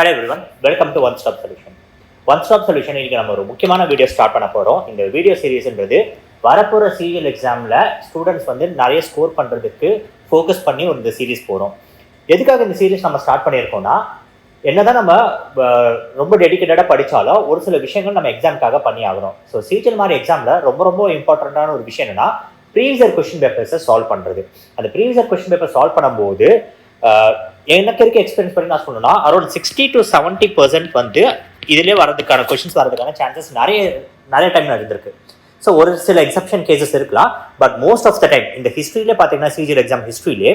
Hello everyone, welcome to one stop solution. One stop solution இன்னைக்கு நம்ம ஒரு முக்கியமான வீடியோ ஸ்டார்ட் பண்ண போகிறோம். இந்த வீடியோ சீரீஸ்ன்றது வரப்போகிற சிஜிஎல் எக்ஸாமில் ஸ்டூடெண்ட்ஸ் வந்து நிறைய ஸ்கோர் பண்ணுறதுக்கு ஃபோக்கஸ் பண்ணி ஒரு இந்த சீரீஸ் போகிறோம். எதுக்காக இந்த சீரீஸ் நம்ம ஸ்டார்ட் பண்ணியிருக்கோம்னா, என்னதான் நம்ம ரொம்ப டெடிக்கேட்டடாக படித்தாலும் ஒரு சில விஷயங்கள் நம்ம எக்ஸாமுக்காக பண்ணி ஆகணும். ஸோ சிஜிஎல் மாதிரி எக்ஸாமில் ரொம்ப இம்பார்ட்டண்ட்டான ஒரு விஷயம் என்னன்னா, ப்ரீவியஸ் கொஸ்டின் பேப்பர்ஸை சால்வ் பண்ணுறது. அந்த ப்ரீவியஸ் கொஸ்டின் பேப்பர் சால்வ் பண்ணும்போது எனக்கு இருக்க எக்ஸ்பீரியன்ஸ் பண்ணி நான் சொல்லணும்னா, அரௌண்ட் 60 to 70% வந்து இதிலே வரதுக்கான கொஸ்டின்ஸ் வரதுக்கான சான்சஸ் நிறைய டைம் இருந்திருக்கு. ஸோ ஒரு சில எக்ஸப்ஷன் கேசஸ் இருக்கலாம், but most of the time இந்த ஹிஸ்ட்ரியிலே பார்த்தீங்கன்னா சிஜிஎல் எக்ஸாம் ஹிஸ்ட்ரியிலே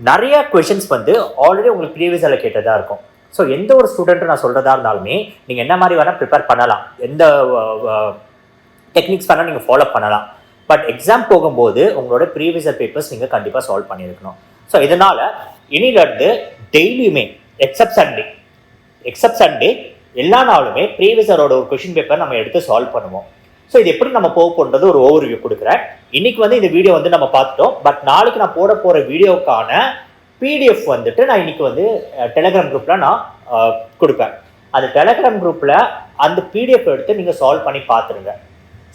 நிறைய கொஷின்ஸ் வந்து ஆல்ரெடி உங்களுக்கு ப்ரீவியஸ் அலோகேட்டடாக இருக்கும். ஸோ எந்த ஒரு ஸ்டூடெண்ட்டு நான் சொல்கிறதா இருந்தாலுமே நீங்கள் என்ன மாதிரி வேணால் ப்ரிப்பேர் பண்ணலாம், எந்த டெக்னிக்ஸ் வேணால் நீங்கள் ஃபாலோ பண்ணலாம். பட் எக்ஸாம் போகும்போது உங்களோட ப்ரீவியஸ் பேப்பர்ஸ் நீங்கள் கண்டிப்பாக சால்வ் பண்ணியிருக்கணும். ஸோ இதனால் இனிலேருந்து டெய்லியுமே எக்ஸப்ட் சண்டே எல்லா நாளுமே ப்ரீவியஸரோட ஒரு கொஷின் பேப்பர் நம்ம எடுத்து சால்வ் பண்ணுவோம். ஸோ இது எப்படி நம்ம போகிறது ஒரு ஓவர்வியூ கொடுக்குறேன். இன்னைக்கு வந்து இந்த வீடியோ வந்து நம்ம பார்த்துட்டோம், பட் நாளைக்கு நான் போட போகிற வீடியோக்கான பிடிஎஃப் வந்துட்டு நான் இன்னைக்கு வந்து டெலிகிராம் குரூப்பில் நான் கொடுப்பேன். அந்த டெலிகிராம் குரூப்பில் அந்த பிடிஎஃப் எடுத்து நீங்கள் சால்வ் பண்ணி பார்த்துருங்க.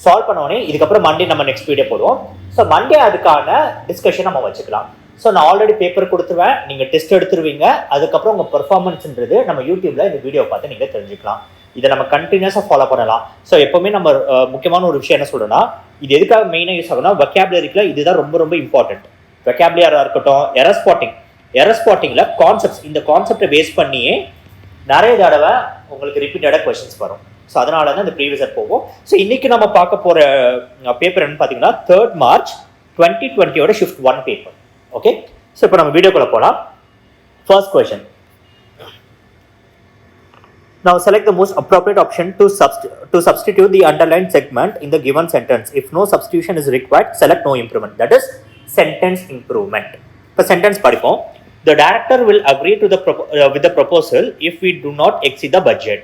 சால்வ் பண்ணோடனே இதுக்கப்புறம் மண்டே நம்ம நெக்ஸ்ட் வீடியோ போடுவோம். ஸோ மண்டே அதுக்கான டிஸ்கஷன் நம்ம வச்சுக்கலாம். ஸோ நான் ஆல்ரெடி பேப்பர் கொடுத்துருவேன், நீங்கள் டெஸ்ட் எடுத்துருவீங்க. அதுக்கப்புறம் உங்கள் பெர்ஃபார்மன்ஸ்ன்றது நம்ம யூடியூப்ல இந்த வீடியோ பார்த்து நீங்கள் தெரிஞ்சுக்கலாம். இதை நம்ம கண்டினியூஸாக ஃபாலோ பண்ணலாம். ஸோ எப்போவுமே நம்ம முக்கியமான ஒரு விஷயம் என்ன சொல்கிறோன்னா, இது எதுக்காக மெயினாக யூஸ் ஆகும்னா, வெக்காபுலரிக்குள்ள இதுதான் ரொம்ப இம்பார்ட்டன்ட். வெக்காபுலரியாக இருக்கட்டும், எரர் ஸ்பாட்டிங்கில் கான்செப்ட்ஸ், இந்த கான்செப்டை பேஸ் பண்ணியே நிறைய தடவை உங்களுக்கு ரிப்பீட்டடாக கொஸ்டின்ஸ் வரும். ஸோ அதனால தான் இந்த ப்ரீவியஸர் போகும். ஸோ இன்னைக்கு நம்ம பார்க்க போகிற பேப்பர் என்னன்னு பார்த்தீங்கன்னா 3rd March 2020 shift 1 paper. Okay, so இப்போ நம்ம வீடியோக்குள்ள போகலாம். First question. Now select the most appropriate option to substitute the underlined segment in the given sentence. If no substitution is required, select no improvement. That is sentence improvement. இப்போ sentence படிப்போம். The director will agree to with the proposal if we do not exceed the budget.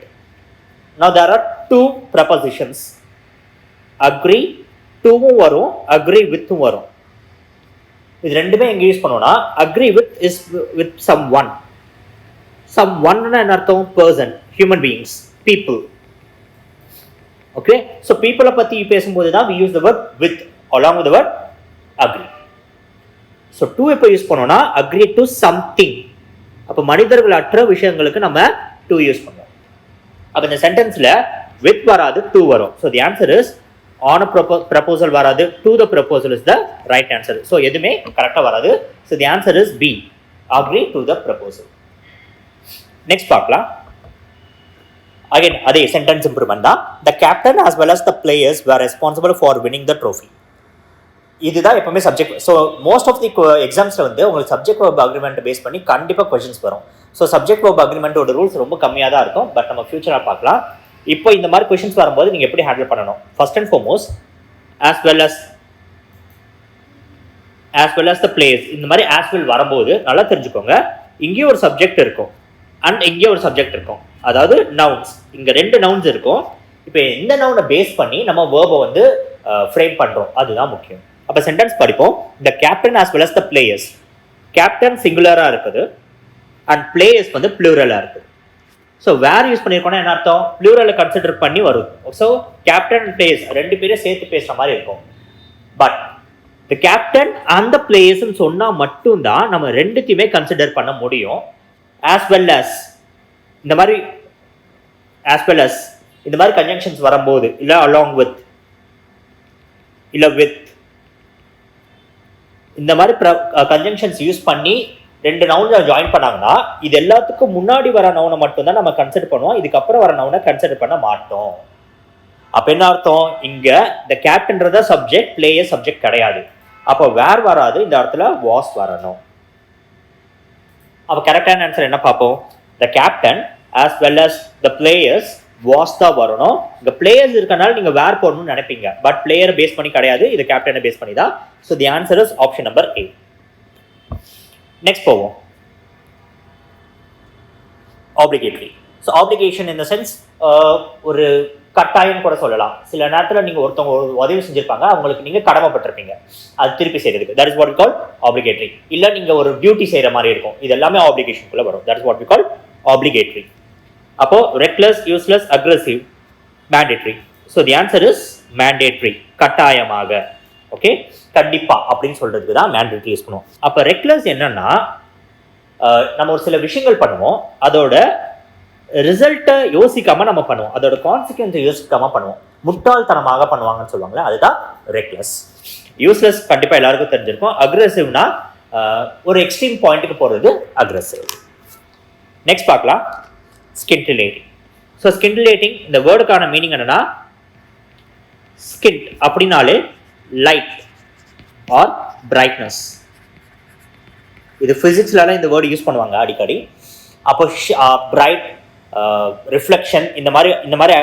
Now there are two prepositions. Agree to வரும், agree with வரும். இது ரெண்டுமே எங்க use பண்ணுவோம்னா, agree with is with someone. Someone என்ன அர்த்தம்? Person, human beings, people. Okay, so people பத்தி பேசும்போது தான் we use the word with along with the word agree. So to எப்போ யூஸ் பண்ணோம்னா, agree to something. அப்போ மனிதர்கள் அற்ற விஷயங்களுக்கு நம்ம to யூஸ் பண்ணுவோம். அப்போ இந்த சென்டென்ஸ்ல with வராது, to வரும். So the answer is on a proposal வராது, to the proposal is the right answer. So எதுமே கரெக்டா வராது. So the answer is B, agree to the proposal. Next பார்க்கலாம். Again அதே sentence improvement தான். The captain as well as the players were responsible for winning the trophy. இதுதான் எப்பவுமே subject. So most of the எக்ஸாம்ஸ்ல வந்து உங்களுக்கு subject verb agreement base பண்ணி கண்டிப்பாக கொஸ்டின்ஸ் வரும். ஸோ சப்ஜெக்ட் வெர்ப் அக்ரிமெண்டோட ரூல்ஸ் ரொம்ப கம்மியாக தான் இருக்கும், பட் நம்ம ஃபியூச்சராக பார்க்கலாம். இப்போ இந்த மாதிரி கொஸ்டின்ஸ் வரும்போது நீங்கள் எப்படி ஹேண்டில் பண்ணணும்? First and foremost as well as the players, இந்த மாதிரி as well வரும்போது நல்லா தெரிஞ்சுக்கோங்க, இங்கேயும் ஒரு சப்ஜெக்ட் இருக்கும் அண்ட் இங்கேயும் ஒரு சப்ஜெக்ட் இருக்கும். அதாவது நவுன்ஸ், இங்கே 2 நவுன்ஸ் இருக்கும். இப்போ எந்த நவுனை பேஸ் பண்ணி நம்ம வேர்பை வந்து ஃப்ரேம் பண்ணுறோம், அதுதான் முக்கியம். அப்போ சென்டென்ஸ் படிப்போம். The captain as well as the players. Captain சிங்குலராக இருக்குது அண்ட் பிளேயர்ஸ் வந்து ப்ளூரலாக இருக்குது. ஸோ வேர் யூஸ் பண்ணியிருக்கோம்னா என்ன அர்த்தம்? ப்ளூரலை கன்சிடர் பண்ணி வரும். ஸோ கேப்டன் அண்ட் பிளேயர்ஸ் 2 பேரும் சேர்த்து பேசுகிற மாதிரி இருக்கும். பட் த கேப்டன் அந்த பிளேயர்ஸ்ன்னு சொன்னால் மட்டும்தான் நம்ம 2த்தையுமே கன்சிடர் பண்ண முடியும். as well as இந்த மாதிரி கன்ஜங்ஷன்ஸ் வரும்போது, இல்லை along with, இல்லை with, இந்த மாதிரி கன்ஜங்ஷன்ஸ் யூஸ் பண்ணி 2 நவுனை ஜாயின் பண்ணாங்கன்னா இது எல்லாத்துக்கும் முன்னாடி வர நவுனை மட்டும்தான் நம்ம கன்சிடர் பண்ணுவோம், இதுக்கப்புறம் வர நவுனை கன்சிடர் பண்ண மாட்டோம். அப்போ என்ன அர்த்தம்? இங்க இந்த கேப்டன்றத சப்ஜெக்ட், பிளேயர் சப்ஜெக்ட் கிடையாது. அப்போ வேர் வராது, இந்த இடத்துல வாஸ் வரணும். அப்போ கரெக்டான ஆன்சர் என்ன பார்ப்போம்? The captain as well as the players was தான் வரணும். இங்க பிளேயர்ஸ் இருக்கனால நீங்க வேர் போடணும்னு நினைப்பீங்க, பட் பிளேயரை பேஸ் பண்ணி கிடையாது, இது கேப்டனை பேஸ் பண்ணி தான். So the answer is option number A. Next போவோம். Obligatory. So application in the sense ஒரு கட்டாயம் கூட சொல்லலாம். சில நேரத்தில் நீங்கள் ஒருத்தவங்க ஒரு உதவி செஞ்சிருப்பாங்க, அவங்களுக்கு நீங்கள் கடமைப்பட்டிருப்பீங்க அது திருப்பி செய்யறதுக்கு. That is what we call obligatory. இல்லை நீங்கள் ஒரு டியூட்டி செய்கிற மாதிரி இருக்கும், இது எல்லாமே ஆப்ளிகேஷனுக்குள்ள வரும். That is what we call obligatory. அப்போ reckless, useless, aggressive, mandatory. So the answer is mandatory. கட்டாயமாக. ஓகே, கண்டிப்பா அப்படின்னு சொல்றதுக்கு தான் mandatory யூஸ் பண்ணுவோம். அப்போ reckless என்னன்னா நம்ம ஒரு சில விஷயங்கள் பண்ணுவோம், அதோட ரிசல்ட்டை யோசிக்காம நம்ம பண்ணுவோம், அதோட கான்சிக்வன்ஸை யோசிக்காம பண்ணுவோம், முட்டாள்தனமாக பண்ணுவாங்கன்னு சொல்லுவாங்களே அதுதான் ரெக்லெஸ். யூஸ்லெஸ் கண்டிப்பா எல்லாருக்கும் தெரிஞ்சிருக்கும். அக்ரெசிவ்னா ஒரு எக்ஸ்ட்ரீம் பாயிண்ட்டுக்கு போறது அக்ரெசிவ். நெக்ஸ்ட் பார்க்கலாம், ஸ்கின்டிலேட்டிங். ஸோ ஸ்கின்டிலேட்டிங் இந்த வேர்டுக்கான மீனிங் என்னன்னா, ஸ்கின்ட் அப்படின்னாலே லைட் ஆர் பிரைட்னஸ். இது பிசிக்ஸ்லாம் இந்த வேர்டு யூஸ் பண்ணுவாங்க அடிக்கடி. அப்போ பிரைட், ரிஃப்ளெக்ஷன் இந்த மாதிரி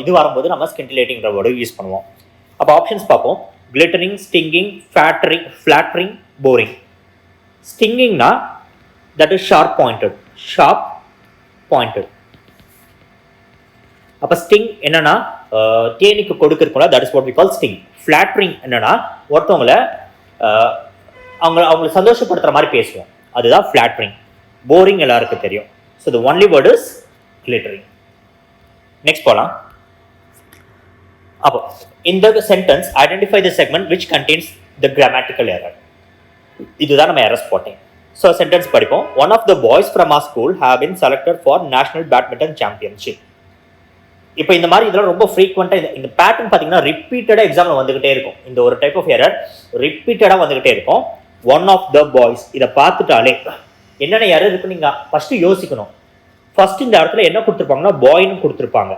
இது வரும்போது நம்ம ஸ்கின்டிலேட்டிங்கிற வேர்டு யூஸ் பண்ணுவோம். அப்போ ஆப்ஷன்ஸ் பார்ப்போம். Glittering, stinging, flattering, boring. ஸ்டிங்கிங்னா தட் இஸ் ஷார்ப் பாயிண்டட். அப்போ ஸ்டிங் என்னன்னா தேனிக்கு கொடுக்குறக்குள்ள that is what we call sting. Flattering என்னன்னா ஒருத்தவங்களை அவங்களை சந்தோஷப்படுத்துற மாதிரி பேசுவோம், அதுதான் ஃபிளாட்டரிங். போரிங் எல்லாருக்கும் தெரியும். So the only word is glittering. Next போலாம். அப்போ இந்த sentence identify the segment which contains the grammatical error. இதுதான் நம்ம எரர் ஸ்பாட்டிங். ஸோ சென்டென்ஸ் படிப்போம். One of the boys from our school have been selected for national badminton championship. இப்போ இந்த மாதிரி இதெல்லாம் ரொம்ப ஃப்ரீக்வெண்ட்டாக இந்த பேட்டர்ன் பார்த்தீங்கன்னா ரிப்பீட்டடாக எக்ஸாமில் வந்துகிட்டே இருக்கும். இந்த ஒரு டைப் ஆஃப் எரர் ரிப்பீட்டடாக வந்துகிட்டே இருக்கும். ஒன் ஆஃப் த பாய்ஸ் இதை பார்த்துட்டாலே என்னென்ன எரர் இருக்குன்னு நீங்கள் ஃபஸ்ட்டு யோசிக்கணும். ஃபர்ஸ்ட் இந்த இடத்துல என்ன கொடுத்துருப்பாங்கன்னா பாய்னு கொடுத்துருப்பாங்க,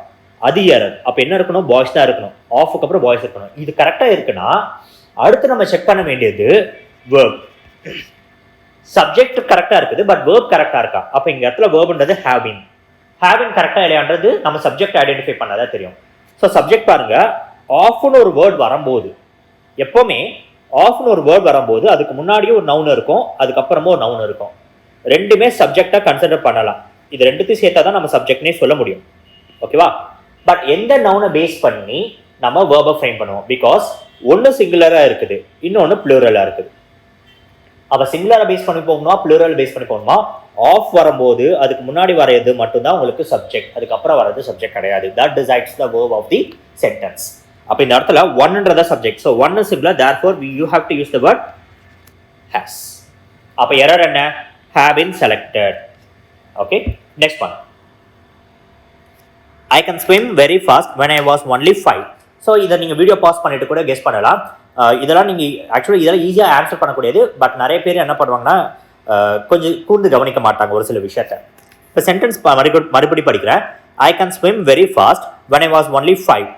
அது எரர். அப்போ என்ன இருக்கணும், பாய்ஸ் தான் இருக்கணும். ஆஃபுக்கு அப்புறம் பாய்ஸ் இருக்கணும். இது கரெக்டாக இருக்குன்னா அடுத்து நம்ம செக் பண்ண வேண்டியது வேர்ப். சப்ஜெக்ட் கரெக்டாக இருக்குது, பட் வேர்ப் கரெக்டாக இருக்கா? அப்போ இந்த இடத்துல வேர்ப்ன்றது ஹேவின் கரெக்டாக இல்லையான்றது நம்ம சப்ஜெக்ட் ஐடென்டிஃபை பண்ணாதான் தெரியும். ஸோ சப்ஜெக்ட் பாருங்க, ஆஃப்னு ஒரு வேர்ட் வரும்போது, எப்போவுமே ஆஃப்னு ஒரு வேர்ட் வரும்போது அதுக்கு முன்னாடியும் ஒரு நவுன் இருக்கும், அதுக்கப்புறமும் ஒரு நவுன் இருக்கும். ரெண்டுமே சப்ஜெக்டாக கன்சிடர் பண்ணலாம். இது ரெண்டுத்தையும் சேர்த்தா தான் நம்ம சப்ஜெக்ட்னே சொல்ல முடியும். ஓகேவா? பட் எந்த நவுனை பேஸ் பண்ணி நம்ம வேர்பை ஃப்ரேம் பண்ணுவோம்? பிகாஸ் ஒன்று சிங்குலராக இருக்குது, இன்னொன்று ப்ளூரலாக இருக்குது. அப்போ சிங்குலரை பேஸ் பண்ணி போகணுமா, ப்ளூரல் பேஸ் பண்ணி போகணுமா? ஆஃப் வரும்போது அதுக்கு முன்னாடி வரையது மட்டும்தான் உங்களுக்கு சப்ஜெக்ட், அதுக்கப்புறம் வர்றது சப்ஜெக்ட் கிடையாது. That decides the verb of the sentence. அப்போ இந்த இடத்துல ஒன்ன்றத subject. So one is singular, therefore you have to use the word has. அப்போ எரர் என்ன? have been selected. Okay, next one. I can swim very fast when I was only 5. So இதை நீங்கள் video pass பண்ணிட்டு கூட guess பண்ணலாம். இதெல்லாம் நீங்கள் actually இதெல்லாம் ஈஸியாக ஆன்சர் பண்ணக்கூடியது. பட் நிறைய பேர் என்ன பண்ணுவாங்கன்னா கொஞ்சம் கூர்ந்து கவனிக்க மாட்டாங்க ஒரு சில விஷயத்த. இப்போ சென்டென்ஸ் மறுபடி படிக்கிறேன். I can swim very fast when I was only 5.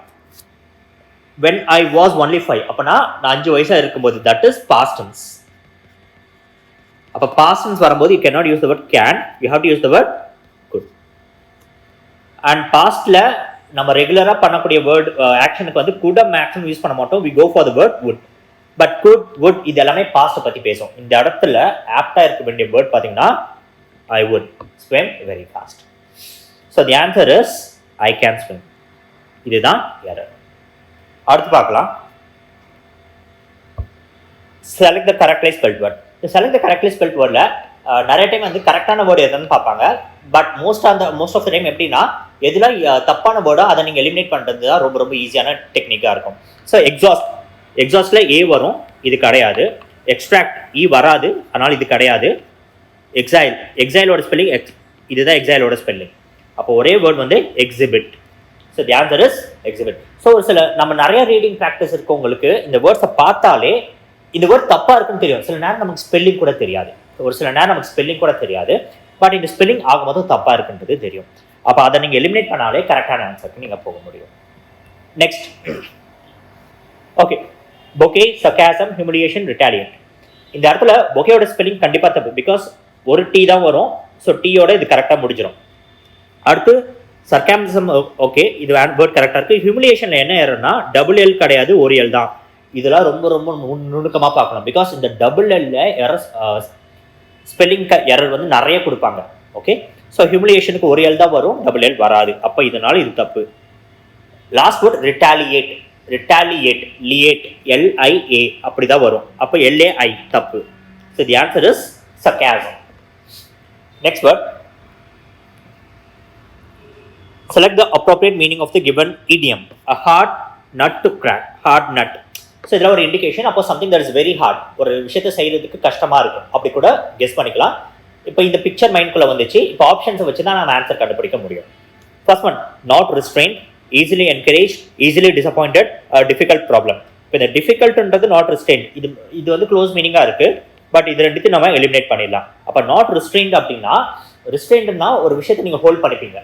When I was only 5 அப்போனா நான் 5 வயசாக இருக்கும்போது, தட் இஸ் பாஸ்ட் டென்ஸ். அப்போ பாஸ்ட் டென்ஸ் வரும்போது you cannot use the word can, you have to use the word could. And பாஸ்ட்ல நம்ம ரெகுலராக பண்ணக்கூடிய வேர்ட் ஆக்ஷனுக்கு வந்து could மேக்ஸிமம் யூஸ் பண்ண மாட்டோம். we go for the word would. But could, would இது எல்லாமே பாஸ்ட்டை பற்றி பேசும். இந்த இடத்துல ஆப்டாக இருக்க வேண்டிய வேர்ட் பார்த்தீங்கன்னா I would swim very fast. So the answer is I can swim. இதுதான் error. அடுத்து பார்க்கலாம். Select the correctly spelled word. Select the correctly spelled வேர்டில் நிறைய டைம் வந்து கரெக்டான வேர்டு எதுன்னு பார்ப்பாங்க. But most of the time எப்படின்னா எதுலாம் தப்பான வேர்டோ அதை நீங்கள் எலிமினேட் பண்ணுறது தான் ரொம்ப ரொம்ப ஈஸியான டெக்னிக்காக இருக்கும். ஸோ எக்ஸாஸ்டில் ஏ வரும், இது கிடையாது. எக்ஸ்ட்ராக்ட் இ வராது, அதனால் இது கிடையாது. எக்ஸைலோட ஸ்பெல்லிங் இதுதான் எக்ஸைலோட ஸ்பெல்லிங். அப்போ ஒரே வேர்ட் வந்து exhibit. So the answer is exhibit. So ஒரு சில நம்ம நிறைய ரீடிங் ப்ராக்டிஸ் இருக்கவங்களுக்கு இந்த வேர்ட்ஸை பார்த்தாலே இந்த வேர்ட் தப்பாக இருக்குன்னு தெரியும். சில நேரம் நமக்கு ஸ்பெல்லிங் கூட தெரியாது. பட் இந்த ஸ்பெல்லிங் ஆகும்போது தப்பாக இருக்குன்றது தெரியும். அப்போ அதை நீங்கள் எலிமினேட் பண்ணாலே கரெக்டான ஆன்சருக்கு நீங்கள் போக முடியும். Next, okay, bouquet, sarcasm, humiliation, retaliate. இந்த இடத்துல பொகேயோட ஸ்பெல்லிங் கண்டிப்பாக தப்பு. பிகாஸ் ஒரு டி தான் வரும். ஸோ டீயோட இது கரெக்டாக முடிஞ்சிடும். அடுத்து சர்காசம், ஓகே, இது வேர்ட் கரெக்டாக இருக்குது. ஹியூமிலியேஷனில் என்ன ஏறும்னா டபுள் எல் கிடையாது, ஒரு எல் தான். இதெல்லாம் ரொம்ப ரொம்ப நுணுக்கமாக பார்க்கணும். பிகாஸ் இந்த டபுள் எல்ல எரர் ஸ்பெல்லிங் எரர் வந்து நிறைய கொடுப்பாங்க. ஓகே, ஸோ ஹியூமிலியேஷனுக்கு ஒரு எல் தான் வரும், டபுள் எல் வராது. அப்போ இதனால இது தப்பு. Last word retaliate. லியேட் LIA அப்படி தான் வரும். அப்போ LAI தப்பு. So the answer is sarcasm. Next word Select the appropriate meaning of the given idiom. A hard nut to crack. Hard nut. So இதில் ஒரு இண்டிகேஷன், அப்போ something that is very hard, ஒரு விஷயத்தை செய்யறதுக்கு கஷ்டமா இருக்கும் அப்படி கூட கெஸ் பண்ணிக்கலாம். இப்போ இந்த பிக்சர் மைண்ட்குள்ள வந்துச்சு. இப்போ ஆப்ஷன்ஸை வச்சு தான் நம்ம ஆன்சர் கண்டுபிடிக்க முடியும். First one, not restraint, easily encourage, easily disappointed, difficult problem. இப்போ இந்த டிஃபிகல்ட்ன்றது நாட் ரிஸ்ட்ரெயின்ட், இது வந்து க்ளோஸ் மீனிங்காக இருக்கு. பட் இது ரெண்டுத்தையும் நம்ம எலிமினேட் பண்ணிடலாம். அப்போ நாட் ரிஸ்ட்ரெயின்ட் அப்படின்னா, ரிஸ்ட்ரெயின்ட்னா ஒரு விஷயத்தை நீங்கள் ஹோல்ட் பண்ணிப்பீங்க.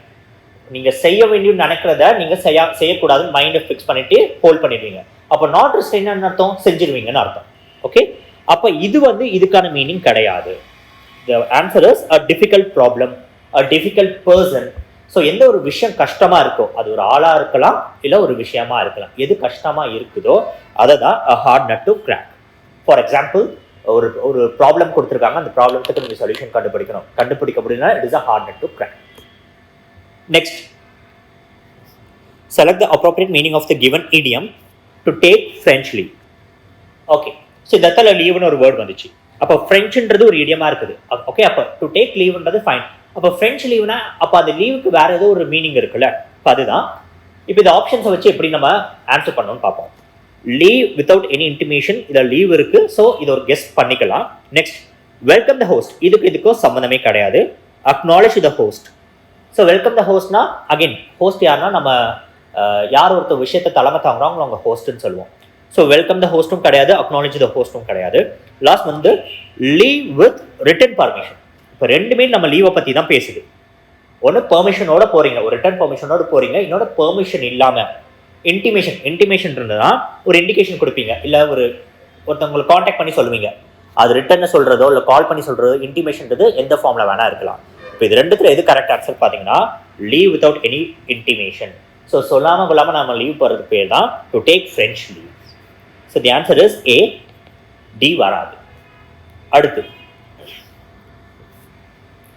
நீங்கள் செய்ய வேண்டியது நினைக்கிறத நீங்கள் செய்யக்கூடாதுன்னு மைண்டை ஃபிக்ஸ் பண்ணிட்டு ஹோல்ட் பண்ணிடுவீங்க. அப்போ நாட் ரிஸ்ட்ரெயின்ட்னு அர்த்தம் செஞ்சிருவீங்கன்னு அர்த்தம். ஓகே, அப்போ இது வந்து இதுக்கான மீனிங் கிடையாது. The answer is a difficult problem, a difficult person. So எந்த ஒரு விஷயம் கஷ்டமா இருக்கோ, அது ஒரு ஆளா இருக்கலாம், இல்லை ஒரு விஷயமா இருக்கலாம். எது கஷ்டமா இருக்குதோ அதை தான் a hard nut to crack. For example, ஒரு ப்ராப்ளம் கொடுத்துருக்காங்க, அந்த ப்ராப்ளத்துக்கு நீங்கள் சொல்யூஷன் கண்டுபிடிக்க முடியும்னா it is a hard nut to crack. Next, select the appropriate meaning of the given idiom. To take French leave. Okay, so இந்த இடத்துல லீவ்னு ஒரு word வந்துச்சு. அப்போ ஃப்ரெஞ்சுன்றது ஒரு இடியமா இருக்குது. ஓகே, அப்போ டு டேக் லீவ்ன்றது ஃபைன். அப்போ ஃப்ரெஞ்ச் லீவ்னா அப்போ அந்த லீவுக்கு வேற ஏதோ ஒரு மீனிங் இருக்குல்ல, இப்போ அதுதான். இப்போ இந்த ஆப்ஷன்ஸை வச்சு எப்படி நம்ம ஆன்சர் பண்ணணும்னு பார்ப்போம். லீவ் வித்தவுட் எனி இன்டிமேஷன், இதில் லீவ் இருக்கு, ஸோ இதை ஒரு கெஸ் பண்ணிக்கலாம். நெக்ஸ்ட், வெல்கம் த ஹோஸ்ட், இதுக்கும் சம்மந்தமே கிடையாது. Acknowledge the host. So welcome the ஹோஸ்ட்னா அகைன் ஹோஸ்ட் யாருன்னா நம்ம யார் ஒருத்தர் விஷயத்தை தலைமை தாங்குறாங்களோ அவங்க ஹோஸ்ட்னு சொல்லுவோம். ஸோ வெல்கம் த ஹோஸ்ட்டும் கிடையாது, அக்னாலேஜ் த ஹோஸ்ட்டும் கிடையாது. லாஸ்ட் வந்து லீவ் வித் ரிட்டன் பர்மிஷன். இப்போ ரெண்டுமே நம்ம லீவை பற்றி தான் பேசுது. ஒன்று பெர்மிஷனோட போறீங்க, ஒரு ரிட்டன் பெர்மிஷனோட போறீங்க, இன்னொரு பெர்மிஷன் இல்லாமல் இன்டிமேஷன் இருந்ததுன்னா ஒரு இண்டிகேஷன் கொடுப்பீங்க, இல்லை ஒருத்தவங்களை காண்டாக்ட் பண்ணி சொல்லுவீங்க. அது ரிட்டர்னு சொல்றதோ இல்லை கால் பண்ணி சொல்றதோ இன்டிமேஷன்றது எந்த ஃபார்ம்ல வேணா இருக்கலாம். இப்போ இது ரெண்டுத்துல எது கரெக்ட் ஆன்சர் பார்த்தீங்கன்னா leave without any intimation. So சொல்லாமல் கொள்ளாமல் நம்ம லீவ் போகிறது பேர் தான் to take French leave. So the answer is A. D வராது. அடுத்து,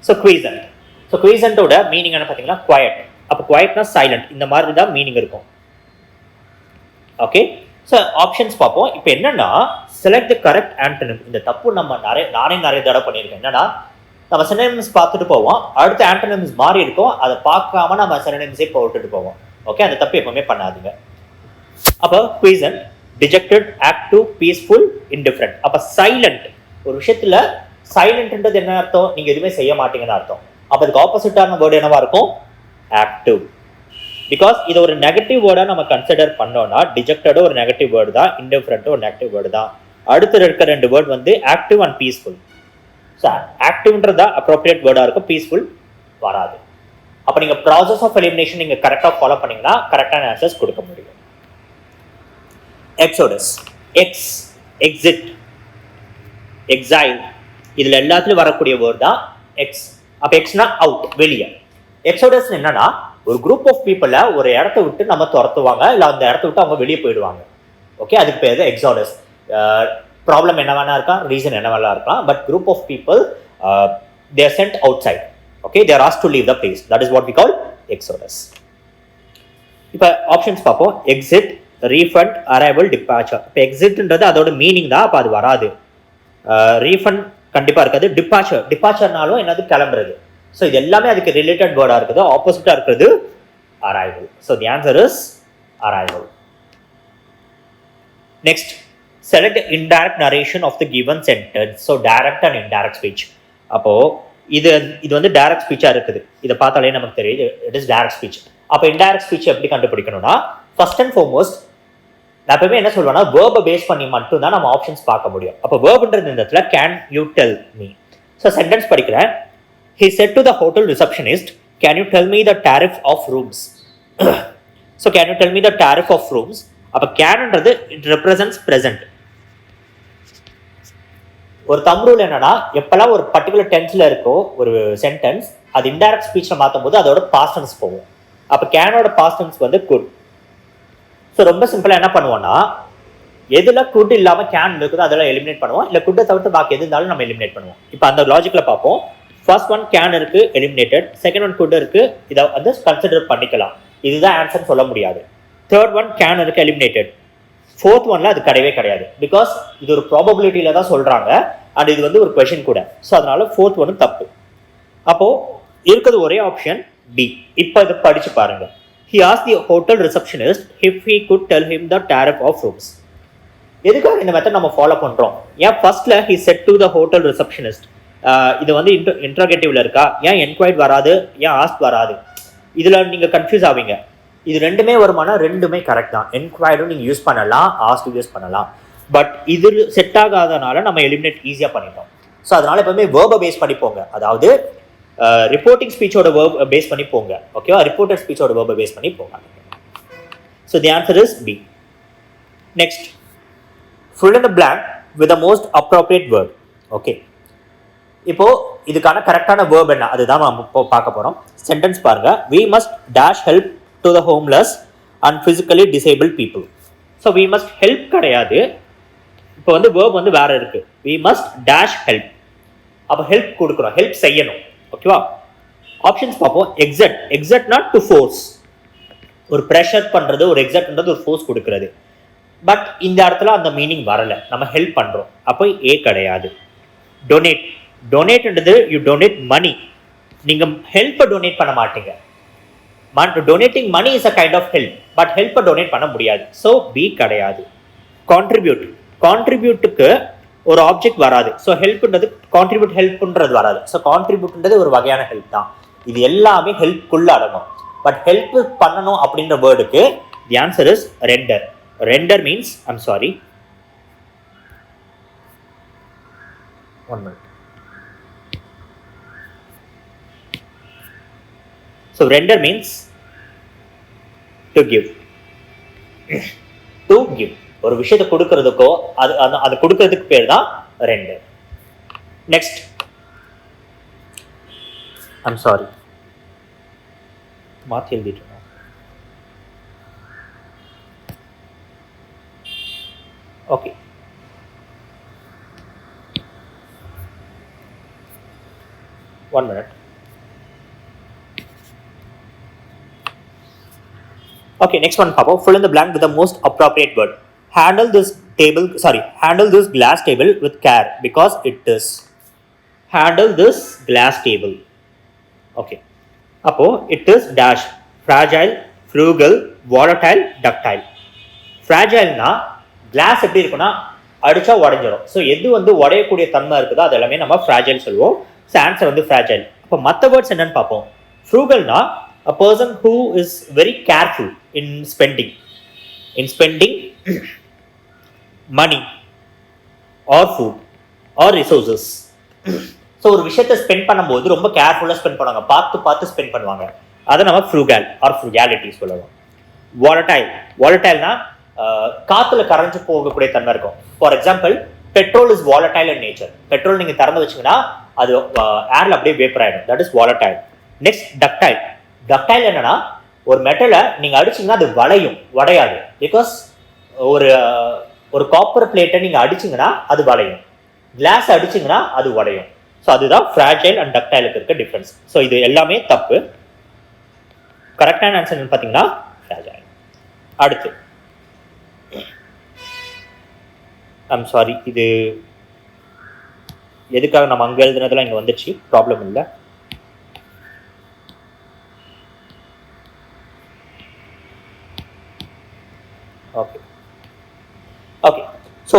ஸோ குயிசன்ட். ஸோ குயிசன்ட்டோட மீனிங் என்ன பார்த்தீங்கன்னா குவாய்ட். அப்போ குவாய்ட்னா சைலண்ட், இந்த மாதிரி தான் மீனிங் இருக்கும். ஓகே, ஸோ ஆப்ஷன்ஸ் பார்ப்போம். இப்போ என்னன்னா செலக்ட் தி கரெக்ட் ஆண்டனிம். இந்த தப்பு நம்ம நிறைய தடவை பண்ணியிருக்கேன். என்னன்னா நம்ம சினோனிம்ஸ் பார்த்துட்டு போவோம், அடுத்த ஆண்டனிம்ஸ் மாறி இருக்கும், அதை பார்க்காம நம்ம சினோனிம்ஸே போட்டுட்டு போவோம். ஓகே, அந்த தப்பு எப்பவுமே பண்ணாதீங்க. அப்போ quiescent, dejected, active, peaceful, indifferent. அப்போ சைலண்ட், ஒரு விஷயத்துல சைலண்ட்ன்றது என்ன அர்த்தம்? நீங்க எதுவுமே செய்ய மாட்டீங்கன்னு அர்த்தம். அப்போ அதுக்கு ஆப்போசிட்டான வேர்டு என்னவா இருக்கும்? ஆக்டிவ். பிகாஸ் இது ஒரு நெகட்டிவ் வேர்டா நம்ம கன்சிடர் பண்ணோம்னா டிஜெக்டடும் ஒரு நெகட்டிவ் வேர்டு தான், இன்டிஃபரண்ட்டும் ஒரு நெகட்டிவ் வேர்டு தான். அடுத்து இருக்க ரெண்டு வேர்டு வந்து ஆக்டிவ் அண்ட் பீஸ்ஃபுல். ஸோ ஆக்டிவ்ன்றதா அப்ரோப்ரியேட் வேர்டா இருக்கும், பீஸ்ஃபுல் வராது. அப்போ நீங்கள் ப்ராசஸ் ஆஃப் எலிமினேஷன் நீங்கள் கரெக்டாக ஃபாலோ பண்ணீங்கன்னா கரெக்டான ஆன்சர்ஸ் கொடுக்க முடியும். எக்ஸோடஸ், எக்ஸ், எக்ஸிட், எக்ஸைல், இதில் எல்லாத்துலையும் வரக்கூடிய வேர்ட் தான் எக்ஸ். அப்போ எக்ஸ்னா அவுட், வெளியே. எக்ஸோடஸ் என்னன்னா ஒரு குரூப் ஆஃப் பீப்புளை ஒரு இடத்த விட்டு நம்ம துரத்துவாங்க, இல்லை அந்த இடத்த விட்டு அவங்க வெளியே போயிடுவாங்க. ஓகே, அதுக்கு பேர் தான் எக்ஸோடஸ். ப்ராப்ளம் என்ன வேணா இருக்கலாம், ரீசன் என்ன வேணா இருக்கலாம், but group of people they are sent outside. Okay, they are asked to leave the place. That is what we call exodus. இப்போ ஆப்ஷன்ஸ் பார்ப்போம். Exit, refund, arrival, departure. இப்போ எக்ஸிட்ன்றது அதோட மீனிங் தான், அப்போ அது வராது. ரீஃபண்ட் கண்டிப்பாக இருக்காது. டிபார்ச்சர்னாலும் என்னது கிளம்புறது. ஸோ இது எல்லாமே அதுக்கு ரிலேட்டட் வேர்டாக இருக்குது. ஆப்போசிட்டாக இருக்கிறது arrival. So the answer is arrival. Next, select the indirect narration of the given sentence. So direct and indirect speech. அப்போ இது வந்து டைரக்ட் ஸ்பீச்சா இருக்குது. இதை பார்த்தாலே நமக்கு தெரியுது இட் இஸ் டைரக்ட் ஸ்பீச். அப்போ இன்டைரக்ட் ஸ்பீச் எப்படி கண்டுபிடிக்கணும்னா ஃபர்ஸ்ட் அண்ட் ஃபார்மோஸ்ட் நான் எப்பவுமே என்ன சொல்வேன்னா வேர்பை பேஸ் பண்ணி மட்டும் தான் நம்ம ஆப்ஷன்ஸ் பார்க்க முடியும். அப்போ வேர்ப்ன்றது இந்த இடத்துல can you tell me. So sentence படிக்கிறேன். He said to the hotel receptionist, can you tell me the tariff of rooms? So can you tell me the tariff of rooms? அப்போ கேன்ன்றது இட் ரெப்ரசன்ட்ஸ் present. ஒரு தம் rule என்னன்னா எப்பெல்லாம் ஒரு particular டென்ஸ்ல இருக்கோ ஒரு sentence அது indirect ஸ்பீச்ல மாற்றும் போது அதோட பாஸ்ட் டென்ஸ் போகும். அப்போ கேனோட பாஸ்ட் டென்ஸ் வந்து குட். ஸோ ரொம்ப சிம்பிளா என்ன பண்ணுவோம்னா எதுல குட் இல்லாம கேன் இருக்குதோ அதெல்லாம் எலிமினேட் பண்ணுவோம், இல்லை குட்டை தவிர்த்து பாக்கி எது இருந்தாலும் நம்ம எலிமினேட் பண்ணுவோம். இப்போ அந்த லாஜிக்ல பார்ப்போம். ஃபர்ஸ்ட் ஒன் கேன் இருக்கு, எலிமினேட்டட். செகண்ட் ஒன் குட் இருக்கு, இதை வந்து கன்சிடர் பண்ணிக்கலாம். இதுதான் ஆன்சர் சொல்ல முடியாது. தேர்ட் ஒன் கேன் இருக்கு, எலிமினேட்டட். ஃபோர்த் ஒன்ல அது கிடையவே கிடையாது. பிகாஸ் இது ஒரு ப்ராபபிலிட்டியில தான் சொல்றாங்க அண்ட் இது வந்து ஒரு கொஸ்டின் கூட. ஸோ அதனால ஃபோர்த் ஒன் தப்பு. அப்போ இருக்கிறது ஒரே ஆப்ஷன் பி. இப்போ இதை படிச்சு பாருங்க. He asked the hotel receptionist if he could tell him the tariff of rooms. எதுக்காக இந்த மெத்தட் நம்ம ஃபாலோ பண்றோம்? ஏன் ஃபர்ஸ்ட்ல he said to the hotel receptionist, இது வந்து இன்ட்ரோகேட்டிவ்ல இருக்கா, ஏன் என்கொயரி வராது, ஏன் ஆஸ்க் வராது? இதுல நீங்க கன்ஃபியூஸ் ஆவீங்க. இது ரெண்டுமே வருமானா ரெண்டுமே கரெக்ட் தான். என்கொயரும் நீங்க யூஸ் பண்ணலாம், ஆஸ்க் யூஸ் பண்ணலாம். பட் இது செட் ஆகாதனால நம்ம எலிமினேட் ஈஸியா பண்ணிட்டோம். ஸோ அதனால எப்பவுமே வேர்பை பேஸ் பண்ணி போங்க. அதாவது ரிப்போர்ட்டிங் ஸ்பீச்சோட வேர்ப் பேஸ் பண்ணி போங்க. ஓகேவா? ரிப்போர்ட்டட் ஸ்பீச்சோட வேர்பை பேஸ் பண்ணி போங்க. So the answer is B. Next, fill in the blank with the most appropriate word. Okay, இப்போ இதுக்கான கரெக்டான வேர்ப் என்ன அதுதான் நம்ம இப்போ பார்க்க போறோம். சென்டென்ஸ் பாருங்க. We must dash help to the homeless and physically disabled people. So we must help கிடையாது. இப்போ வந்து வேர்ப் வந்து வேற இருக்கு. We must dash help. அப்போ ஹெல்ப் கொடுக்குறோம், ஹெல்ப் செய்யணும். ஓகேவா? ஆப்ஷன்ஸ் பார்ப்போம். எக்ஸட். எக்ஸட்னா டு ஃபோர்ஸ், ஒரு ப்ரெஷர் பண்றது, ஒரு எக்ஸட்ன்றது ஒரு ஃபோர்ஸ் கொடுக்கறது. பட் இந்த இடத்துல அந்த மீனிங் வரல, நம்ம ஹெல்ப் பண்றோம், அப்போ ஏ கிடையாது. டொனேட். டொனேட்ன்றது யூ டொனேட் மணி, நீங்க ஹெல்ப்பை டொனேட் பண்ண மாட்டீங்க. Donating money is a kind of help, but ஹெல்ப்பை டொனேட் பண்ண முடியாது. ஸோ பி கிடையாது. கான்ட்ரிபியூட். கான்ட்ரிபியூட்டுக்கு ஒரு ஆப்ஜெக்ட் வராது. ஸோ ஹெல்ப்ன்றது கான்ட்ரிபியூட், ஹெல்ப்ன்றது வராது. ஸோ கான்ட்ரிபியூட்ன்றது ஒரு வகையான ஹெல்ப் தான். இது எல்லாமே ஹெல்ப்குள்ள அடங்கும். பட் ஹெல்ப் பண்ணணும் அப்படின்ற வேர்டுக்கு the answer is render. Render means, I'm sorry, 1 minute. So render means to give. To give. ஒரு விஷயத்தை கொடுக்கிறதுக்கோ அது கொடுக்கிறதுக்கு பேர் தான் render. Next, I'm sorry, மாத்தி எழுதிட்டேன். Okay. One minute. Okay, next one, Papa. Fill in the blank with the most appropriate word. Handle this glass table with care because it is. Handle this glass table. Okay. Appo, it is dash. Fragile, frugal, volatile, ductile. Fragile na glass எப்படி இருக்குன்னா அடிச்சா உடஞ்சிடும். So எது வந்து உடையக்கூடிய தன்மை இருக்குதோ அது எல்லாமே நம்ம ஃப்ராஜைல் சொல்லுவோம். ஸோ ஆன்சர் வந்து ஃப்ராஜைல். இப்போ மற்ற வேர்ட்ஸ் என்னன்னு பார்ப்போம். ஃப்ரூகல்னா a person who is very careful in spending money or food or resources. So ஒரு விஷயத்தை ஸ்பெண்ட் பண்ணும்போது ரொம்ப கேர்ஃபுல்லாக ஸ்பெண்ட் பண்ணுவாங்க, பார்த்து ஸ்பெண்ட் பண்ணுவாங்க. அதை நம்ம ஃப்ரூகல் ஆர் ஃப்ரூகாலிட்டி சொல்லுவோம். வாலடைல்னா காத்துல கரைஞ்சு போகக்கூடிய தன்மை இருக்கும். For example, petrol is volatile in nature. Petrol நீங்க திறந்து வச்சீங்கன்னா அது ஏர்ல அப்படியே வேப்பர் ஆயிடும். That is volatile. Next, ductile. Ductile என்னன்னா ஒரு மெட்டலை நீங்க அடிச்சீங்கன்னா அது உடையாது. பிகாஸ் ஒரு காப்பர் பிளேட்டை நீங்க அடிச்சீங்கன்னா அது வளையும், கிளாஸ் அடிச்சீங்கன்னா அது உடையும். ஸோ அதுதான் ஃப்ராஜைல் அண்ட் டக்டைலுக்கு இருக்க டிஃபரன்ஸ். ஸோ இது எல்லாமே தப்பு. கரெக்டான ஆன்சர் பார்த்தீங்கன்னா ஃப்ராஜைல். அடுத்து, ஐம் சாரி, இது எதுக்காக நம்ம அங்கே எழுதுனதெல்லாம் இங்கே வந்துச்சு, ப்ராப்ளம் இல்லை. Okay. So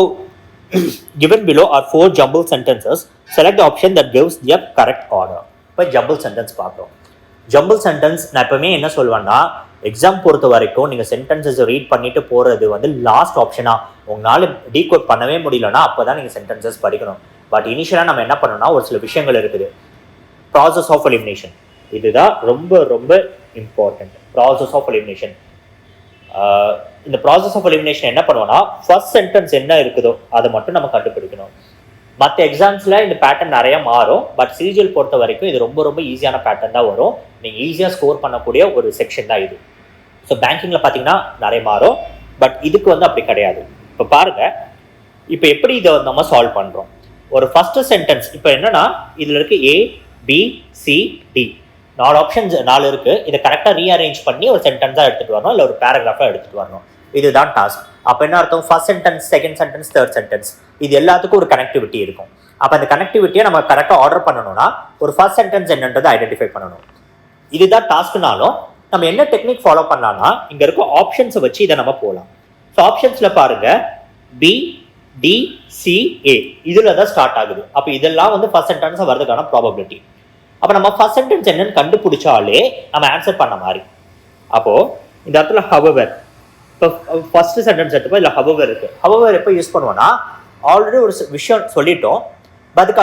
given below are 4 jumbled sentences. Select the option that gives the correct order. இப்போ ஜம்பிள் சென்டென்ஸ் பார்க்குறோம். ஜம்பிள் சென்டென்ஸ் நான் எப்பவுமே என்ன சொல்வேன்னா, எக்ஸாம் பொறுத்த வரைக்கும் நீங்கள் சென்டென்சஸ் ரீட் பண்ணிட்டு போகிறது வந்து லாஸ்ட் ஆப்ஷனாக. உங்களால் டீகோட் பண்ணவே முடியலன்னா அப்போ தான் நீங்கள் சென்டென்சஸ் படிக்கணும். பட் இனிஷியலாக நம்ம என்ன பண்ணணும்னா ஒரு சில விஷயங்கள் இருக்குது. ப்ராசஸ் ஆஃப் எலிமினேஷன், இதுதான் ரொம்ப ரொம்ப இம்பார்ட்டன்ட். Process of elimination. இந்த ப்ராசஸ் ஆஃப் எலிமினேஷன் என்ன பண்ணுவோம்னா, ஃபர்ஸ்ட் சென்டென்ஸ் என்ன இருக்குதோ அதை மட்டும் நம்ம கண்டுபிடிக்கணும். மற்ற எக்ஸாம்ஸில் இந்த பேட்டர்ன் நிறைய மாறும். பட் சிஜிஎல் பொறுத்த வரைக்கும் இது ரொம்ப ரொம்ப ஈஸியான பேட்டர்ன் தான் வரும். நீங்கள் ஈஸியாக ஸ்கோர் பண்ணக்கூடிய ஒரு செக்ஷன் தான் இது. ஸோ பேங்கிங்கில் பார்த்தீங்கன்னா நிறைய மாறும், பட் இதுக்கு வந்து அப்படி கிடையாது. இப்போ பாருங்கள், இப்போ எப்படி இதை நம்ம சால்வ் பண்ணுறோம். ஒரு ஃபர்ஸ்ட் சென்டென்ஸ் இப்போ என்னன்னா, இதில் இருக்கு A, B, C, D 4 options 4 இருக்குது. இதை கரெக்டாக ரீஅரேஞ்ச் பண்ணி ஒரு சென்டென்ஸாக எடுத்துகிட்டு வரணும், இல்லை ஒரு பேராகிராஃபாக எடுத்துகிட்டு வரணும். இதுதான் டாஸ்க். அப்போ என்ன அர்த்தம், first sentence, second sentence, third sentence, இது எல்லாத்துக்கும் ஒரு கனெக்டிவிட்டி இருக்கும். அப்போ அந்த கனெக்டிவிட்டியை நம்ம கரெக்டாக ஆர்டர் பண்ணணும்னா ஒரு ஃபர்ஸ்ட் சென்டென்ஸ் என்னன்றதை ஐடென்டிஃபை பண்ணணும். இதுதான் டாஸ்க்னாலும் நம்ம என்ன டெக்னிக் ஃபாலோ பண்ணலாம்னா இங்க இருக்க ஆப்ஷன்ஸை வச்சு இதை நம்ம போகலாம். ஸோ ஆப்ஷன்ஸ்ல பாருங்க பி டி சி ஏ இதுல தான் ஸ்டார்ட் ஆகுது. அப்போ இதெல்லாம் வந்து ஃபர்ஸ்ட் சென்டென்ஸ் வரதுக்கான ப்ராபபிலிட்டி. அப்போ நம்ம ஃபர்ஸ்ட் சென்டென்ஸ் என்னன்னு கண்டுபிடிச்சாலே நம்ம ஆன்சர் பண்ண மாதிரி. அப்போ இந்த இடத்துல ஹவவர், இப்போ ஃபர்ஸ்ட் சென்டென்ஸ் எடுத்துப்போ இல்லை ஹவவர் இருக்கு. ஹவவர் எப்போ யூஸ் பண்ணுவோம்னா ஆல்ரெடி ஒரு விஷயம் சொல்லிட்டோம்,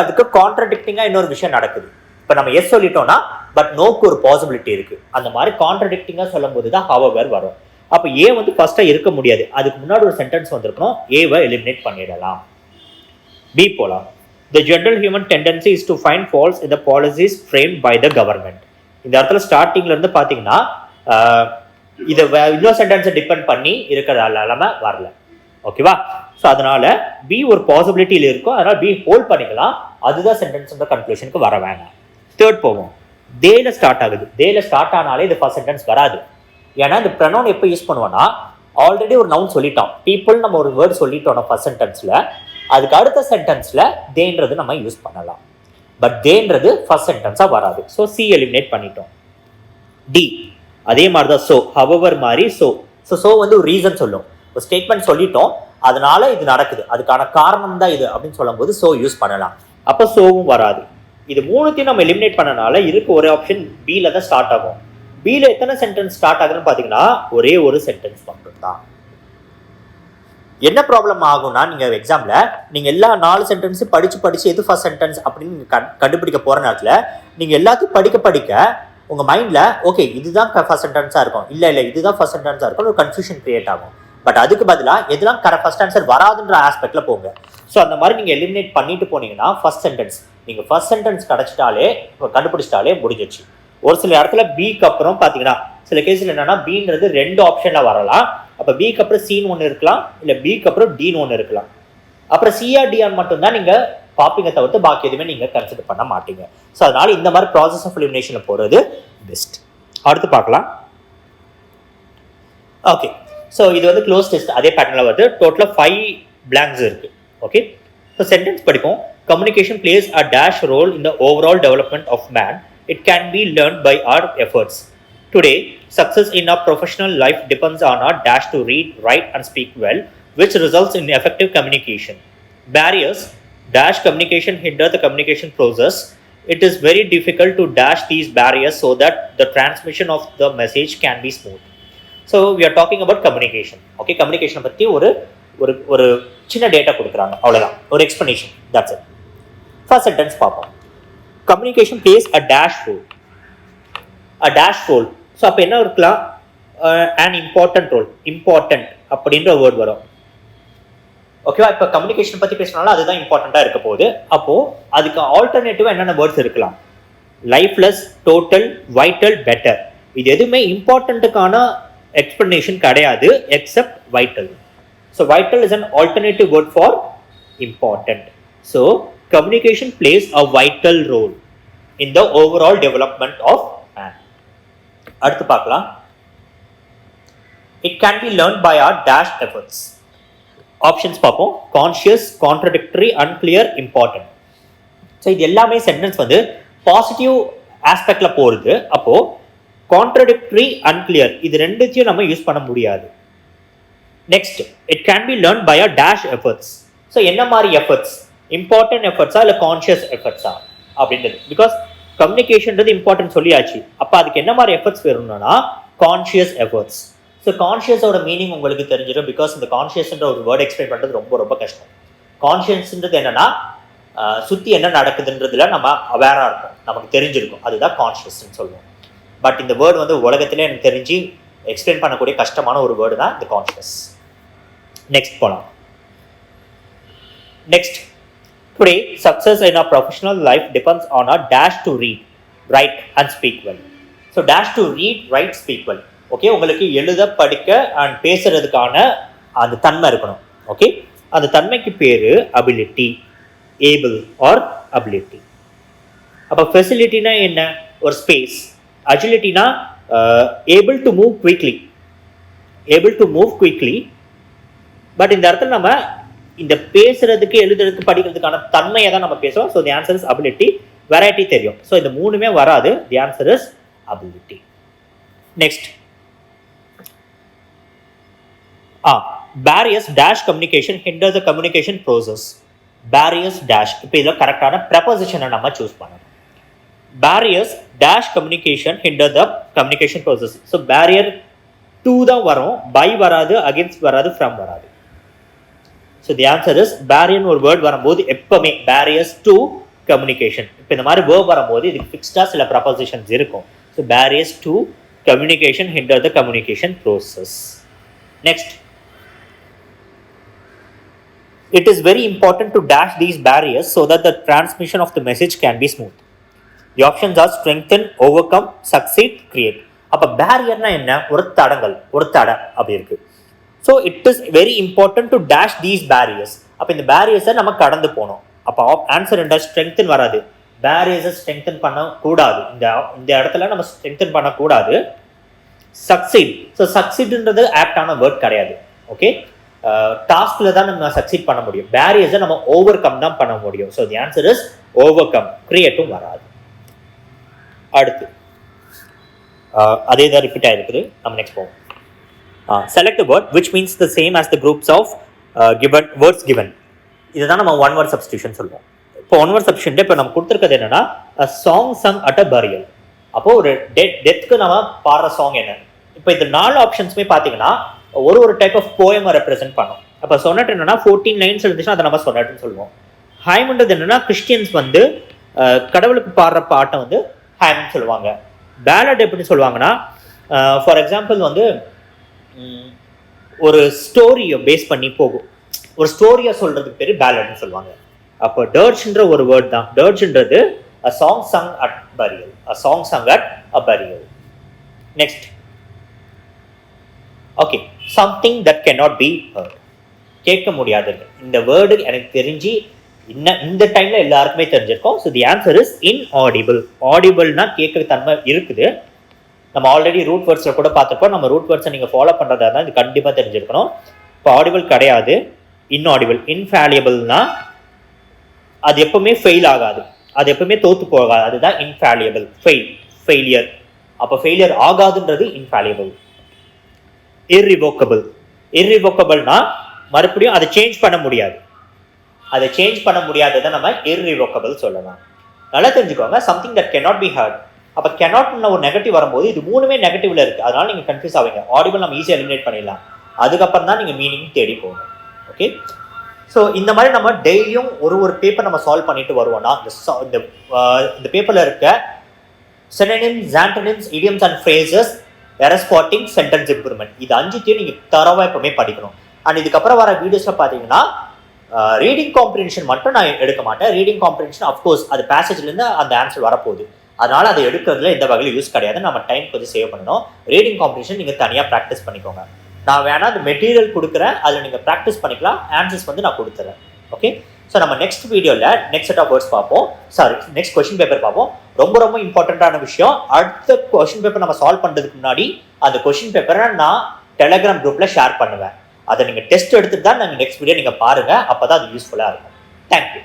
அதுக்கு கான்ட்ரடிக்டிங்கா இன்னொரு விஷயம் நடக்குது. இப்போ நம்ம எஸ் சொல்லிட்டோம்னா பட் நோக்கு ஒரு பாசிபிலிட்டி இருக்கு. அந்த மாதிரி கான்ட்ரடிக்டிங்கா சொல்லும் போது தான் ஹவவர் வரும். அப்போ ஏ வந்து ஃபர்ஸ்டா இருக்க முடியாது, அதுக்கு முன்னாடி ஒரு சென்டென்ஸ் வந்திருக்கணும், ஏவை எலிமினேட் பண்ணிடலாம். பி போலாம். The general human tendency is to find faults in the policies framed by the government. இந்த இடத்துல ஸ்டார்டிங்ல இருந்து பாத்தீங்கன்னா இதை இன்னொரு சென்டென்ஸை டிபெண்ட் பண்ணி இருக்கிறதால வரல. ஓகேவா? ஸோ அதனால பி ஒரு பாசிபிலிட்டியில் இருக்கும், அதனால பி ஹோல்ட் பண்ணிக்கலாம். அதுதான் சென்டென்ஸ் கன்க்ளூஷனுக்கு வர வேணாம். தேர்ட் போவோம். தேல ஸ்டார்ட் ஆகுது. தேல ஸ்டார்ட் ஆனாலே இது ஃபர்ஸ்ட் சென்டென்ஸ் வராது. ஏன்னா இந்த ப்ரொனவுன் எப்போ யூஸ் பண்ணுவோம்னா ஆல்ரெடி ஒரு நவுன் சொல்லிட்டோம், பீப்புள் நம்ம ஒரு வேர்டு சொல்லிட்டோம் ஃபர்ஸ்ட் சென்டென்ஸ்ல, அதுக்கு அடுத்த சென்டென்ஸ்ல தேன்றது நம்ம யூஸ் பண்ணலாம். பட் தேன்றது ஃபர்ஸ்ட் சென்டென்ஸா வராது. ஸோ சி எலிமினேட் பண்ணிட்டோம். டி அதே மாதிரி தான் சோ, ஹவவர் மாதிரி சோ வந்து ஒரு ரீசன் சொல்லும். ஒரு ஸ்டேட்மெண்ட் சொல்லிட்டோம், அதனால இது நடக்குது, அதுக்கான காரணம் தான் இது அப்படின்னு சொல்லும் போது சோ யூஸ் பண்ணலாம். அப்போ சோவும் வராது. இது மூணுத்தையும் நம்ம எலிமினேட் பண்ணனால இருக்க ஒரே ஆப்ஷன் பில தான் ஸ்டார்ட் ஆகும். பில எத்தனை சென்டென்ஸ் ஸ்டார்ட் ஆகுதுன்னு பாத்தீங்கன்னா ஒரே ஒரு சென்டென்ஸ் மட்டும் தான். என்ன ப்ராப்ளம் ஆகும்னா நீங்க எக்ஸாம்ல நீங்க எல்லா 4 சென்டென்ஸும் படிச்சு எது ஃபர்ஸ்ட் சென்டென்ஸ் அப்படின்னு நீங்க கண்டுபிடிக்க போற நேரத்துல நீங்க எல்லாத்தையும் படிக்க உங்க மைண்ட்ல ஓகே இதுதான் ஃபர்ஸ்ட் சென்டென்ஸா இருக்கும், இல்ல இதுதான் ஃபர்ஸ்ட் சென்டென்ஸா இருக்கும், ஒரு கன்ஃபியூஷன் கிரியேட் ஆகும். பட் அதுக்கு பதிலாக எதெல்லாம் ஃபர்ஸ்ட் ஆன்சர் வராதுன்ற ஆஸ்பெக்ட்ல போங்க. ஸோ அந்த மாதிரி நீங்க எலிமினேட் பண்ணிட்டு போனீங்கன்னா ஃபர்ஸ்ட் சென்டென்ஸ் நீங்க ஃபர்ஸ்ட் சென்டென்ஸ் கிடைச்சிட்டாலே கண்டுபிடிச்சிட்டாலே முடிஞ்சிச்சு. ஒரு சில இடத்துல பிக்கு அப்புறம் பாத்தீங்கன்னா சில கேஸ்ல என்னன்னா பின்றது 2 ஆப்ஷன்ல வரலாம். அப்ப பிக்கு அப்புறம் சின்னு ஒன்று இருக்கலாம், இல்ல பிக்கு அப்புறம் டின்னு ஒன்று இருக்கலாம். அப்புறம் சிஆர் டிஆர் மட்டும்தான் நீங்க பாப்பீங்க தவிர்த்து பாக்கி எதுவுமே நீங்க கன்சிடர் பண்ண மாட்டீங்க. ஸோ அதனால இந்த மாதிரி ப்ராசஸ் ஆஃப் எலிமினேஷன்ல போறது பெஸ்ட். அடுத்து பார்க்கலாம். ஓகே, ஸோ இது வந்து க்ளோஸ் டெஸ்ட் அதே பேட்டர்ல வருது. டோட்டலா 5 blanks இருக்கு. ஓகே, ஸோ சென்டென்ஸ் படிப்போம். Communication plays a dash role in the overall development of man. It can be learned by our efforts. Today, success in our professional life depends on our dash to read, write, and speak well, which results in effective communication. Barriers dash communication hinder the communication process. It is very difficult to dash these barriers so that the transmission of the message can be smooth. So we are talking about communication. Okay, communication பத்தி ஒரு சின்ன data கொடுக்குறாங்க, அவ்வளவுதான், ஒரு explanation. That's it. First sentence பார்ப்போம். Communication plays a dash role. A dash role. So அப்போ என்ன இருக்கலாம், an important role. important அப்படின்ற வேர்ட் வரும். ஓகேவா? இப்போ கம்யூனிகேஷன் பற்றி பேசினாலும் அதுதான் இம்பார்ட்டண்ட்டாக இருக்க போகுது. அப்போ அதுக்கு ஆல்டர்னேட்டிவா என்னென்ன வேர்ட்ஸ் இருக்கலாம்? Lifeless, total, vital, better. இது எதுவுமே இம்பார்ட்டண்ட்டுக்கான எக்ஸ்பிளனேஷன் கிடையாது accept vital. So vital is an alternative word for important. So communication plays a vital role in the overall development of man. அடுத்து பார்க்கலாம். It can be learned by our dash efforts. Options பார்ப்போம். Conscious, contradictory, unclear, important. So இது எல்லாமே sentence வந்து positive ஆஸ்பெக்ட்ல போறது. அப்போ contradictory, unclear இது ரெண்டுத்தையும் நம்ம யூஸ் பண்ண முடியாது. Next, it can be learn by a dash efforts. So என்ன மாதிரி எஃபர்ட்ஸ்? இம்பார்ட்டன்ட் எஃபர்ட்ஸா இல்லை கான்ஷியஸ் எஃபர்ட்ஸா அப்படின்றது. பிகாஸ் கம்யூனிகேஷன்றது இம்பார்ட்டன்ட் சொல்லியாச்சு. அப்போ அதுக்கு என்ன மாதிரி எஃபர்ட்ஸ் வேணும்னா கான்ஷியஸ் எஃபர்ட்ஸ். ஸோ கான்ஷியஸோட மீனிங் உங்களுக்கு தெரிஞ்சிடும். பிகாஸ் இந்த கான்ஷியஸ்ன்ற ஒரு வேர்ட் எக்ஸ்பிளைன் பண்ணுறது ரொம்ப கஷ்டம். கான்ஷியஸ்ன்றது என்னன்னா சுற்றி என்ன நடக்குதுன்றதுல நம்ம அவேராக இருக்கும், நமக்கு தெரிஞ்சிருக்கும், அதுதான் கான்ஷியஸ்ன்னு சொல்லுவோம். பட் இந்த வேர்டு வந்து உலகத்திலே எனக்கு தெரிஞ்சு எக்ஸ்பிளைன் பண்ணக்கூடிய கஷ்டமான ஒரு வேர்டு தான் இந்த கான்ஷியஸ். நெக்ஸ்ட் போகலாம். Next, today success in our professional life depends on our dash to read, write and speak well. So dash to read, write, speak well. Okay, உங்களுக்கு எழுத, படிக்க அண்ட் பேசுறதுக்கான அந்த தன்மை இருக்கணும். ஓகே, அந்த தன்மைக்கு பேரு அபிலிட்டி, ஏபிள் ஆர் அபிலிட்டி. அப்போ ஃபெசிலிட்டினா என்ன? ஒரு ஸ்பேஸ். அஜிலிட்டினா able to move quickly, able to move quickly. But இந்த இடத்துல நம்ம இந்த பேசுறதுக்கு, எழுதுறதுக்கு, படிக்கிறதுக்கான தன்மையை தான் நம்ம பேசுறோம். So the answer is ability. Variety தெரியும். ஸோ இந்த மூணுமே வராது. தி answer is ability. Next, barriers dash communication hinder the communication process. Barriers dash இப்போ இதில் கரெக்டான ப்ரெப்போசிஷனை நம்ம சூஸ் பண்ணணும். Barriers dash communication hinder the communication process. So barrier to தான் வரும், by வராது, against வராது, from வராது. So the answer is barrier ஒரு வேர்ட் வரும்போது எப்பவுமே barriers to communication. இப்போ இந்த மாதிரி வேர்ட் வரும்போது இதுக்கு ஃபிக்ஸ்டாக சில ப்ரெப்போசிஷன்ஸ் இருக்கும். So barriers to communication hinder the communication process. Next, it is very important to dash these barriers so that the transmission of the message can be smooth. The options are strengthen, overcome, succeed, create. அப்போ பேரியர்னா என்ன? ஒரு தடங்கள், ஒரு தடை அப்படி இருக்கு. So it is very important to dash these barriers. அப்போ இந்த பேரியர்ஸை நம்ம கடந்து போகணும். அப்போ ஆன்சர் என்ன? ஸ்ட்ரெங்தன் வராது. பேரியர்ஸை ஸ்ட்ரெங்தன் பண்ணக்கூடாது. இந்த இடத்துல நம்ம ஸ்ட்ரெங்தன் பண்ணக்கூடாது. சக்சீட். ஸோ சக்சீட்ன்றது ஆப்டான வேர்ட் கிடையாது. ஓகே, டாஸ்கில் தான் நம்ம சக்சீட் பண்ண முடியும். பேரியர்ஸை நம்ம ஓவர் கம் தான் பண்ண முடியும். So the answer is overcome. கிரியேட்டும் வராது. அடுத்து அதே தான் ரிப்பீட் ஆகிருக்குது. நம்ம நெக்ஸ்ட் போவோம். Select word which means the same as the groups of given words given. இதுதான் நம்ம ஒன் வேர்ட் சப்ஸ்டியூஷன் சொல்லுவோம். இப்போ ஒன் வேர்ட் சப்ஸ்டியூஷன் இப்போ நம்ம கொடுத்துருக்கிறது என்னன்னா சாங் சங் அட் அ பரியல். அப்போ ஒரு டெத்துக்கு நம்ம பாடுற சாங் என்ன? இப்போ இந்த 4 ஆப்ஷன்ஸுமே பார்த்தீங்கன்னா ஒரு டைப் ஆஃப் போயமை ரெப்ரசென்ட் பண்ணும். அப்போ சொன்னட் என்னன்னா 14 லைன்ஸ் இருந்துச்சுன்னா அதை நம்ம சொன்னட்னு சொல்லுவோம். ஹைம்ன்றது என்னன்னா கிறிஸ்டியன்ஸ் வந்து கடவுளுக்கு பாடுற பாட்டை வந்து ஹைம்னு சொல்லுவாங்க. பேலட் எப்படின்னு சொல்லுவாங்கன்னா ஃபார் எக்ஸாம்பிள் வந்து ஒரு ஸ்டோரியை பேஸ் பண்ணி போகும். ஒரு ஸ்டோரியை சொல்றதுக்கு பேர் பேலட்னு சொல்லுவாங்க. அப்போ டர்ச்ன்ற ஒரு வேர்ட் தான். டர்ச்ன்றது a song sung at burial. A song sung at a burial. Next, okay, something that cannot be heard. கேட்க முடியாது. இந்த வேர்டு எனக்கு தெரிஞ்சு இந்த டைம்ல எல்லாருக்குமே தெரிஞ்சிருக்கும். So the answer is inaudible. ஆடிபிள்னா கேட்குற தன்மை இருக்குது. நம்ம ஆல்ரெடி ரூட் வேர்ட்ஸில் கூட பார்த்துப்போம். நம்ம ரூட் வேர்ட்ஸை நீங்கள் ஃபாலோ பண்ணுறதா இருந்தால் இது கண்டிப்பாக தெரிஞ்சிருக்கணும். இப்போ ஆடிபிள் கிடையாது, inaudible. இன்ஃபேலியபிள்னா அது எப்பவுமே ஃபெயில் ஆகாது, அது எப்பவுமே தோத்து போகாது. அதுதான் இன்ஃபேலியபிள். ஃபெயிலியர். அப்போ ஃபெயிலியர் ஆகாதுன்றது இன்ஃபேலியபிள். இர்ரிவோக்கபிள். இர்ரிவோக்கபிள்னா மறுபடியும் அதை சேஞ்ச் பண்ண முடியாது. அதை சேஞ்ச் பண்ண முடியாததை நம்ம இர்ரிவோக்கபிள் சொல்லலாம். நல்லா தெரிஞ்சுக்கோங்க. Something that cannot be hurt. அப்போ கேனாட்னு ஒரு நெகட்டிவ் வரும்போது இது மூணுமே நெகட்டிவ்ல இருக்கு. அதனால நீங்கள் கன்ஃபியூஸ் ஆவீங்க. ஆடிபிள் நம்ம ஈஸியாக எலிமினேட் பண்ணிடலாம். அதுக்கப்புறம் தான் நீங்கள் மீனிங் தேடி போகணும். ஓகே, ஸோ இந்த மாதிரி நம்ம டெய்லியும் ஒரு பேப்பர் நம்ம சால்வ் பண்ணிட்டு வருவோம்னா இந்த பேப்பரில் இருக்க synonyms, antonyms, idioms and phrases, error spotting, sentence improvement, இது 5த்தையும் நீங்கள் தரவாக எப்பவுமே படிக்கணும். அண்ட் இதுக்கப்புறம் வர வீடியோஸில் பார்த்தீங்கன்னா ரீடிங் காம்ப்ரிஹென்ஷன் மட்டும் நான் எடுக்க மாட்டேன். ரீடிங் காம்ப்ரிஹென்ஷன் அஃப்கோர்ஸ் அது பேசேஜ்லேருந்து அந்த ஆன்சர் வரப்போகுது. அதனால் அதை எடுக்கிறதுல எந்த வகையில் யூஸ் கிடையாது. நம்ம டைம் கொஞ்சம் சேவ் பண்ணணும். ரீடிங் காம்ப்ரிஹென்ஷன் நீங்கள் தனியாக ப்ராக்டிஸ் பண்ணிக்கோங்க. நான் வேணா அந்த மெட்டீரியல் கொடுக்குறேன், அதில் நீங்கள் ப்ராக்டிஸ் பண்ணிக்கலாம். ஆன்சர்ஸ் வந்து நான் கொடுத்துறேன். ஓகே, ஸோ நம்ம நெக்ஸ்ட் வீடியோவில் நெக்ஸ்ட் செட் ஆஃப் வேர்ட்ஸ் பார்ப்போம். நெக்ஸ்ட் கொஸ்டின் பேப்பர் பார்ப்போம். ரொம்ப இம்பார்ட்டண்ட்டான விஷயம். அடுத்த கொஸ்டின் பேப்பர் நம்ம சால்வ் பண்ணுறதுக்கு முன்னாடி அந்த கொஸ்டின் பேப்பரை நான் டெலிகிராம் குரூப்பில் ஷேர் பண்ணுவேன். அதை நீங்கள் டெஸ்ட் எடுத்துட்டு தான் நாங்கள் நெக்ஸ்ட் வீடியோ நீங்கள் பாருங்கள். அப்போ தான் அது யூஸ்ஃபுல்லாக இருக்கும். தேங்க்யூ.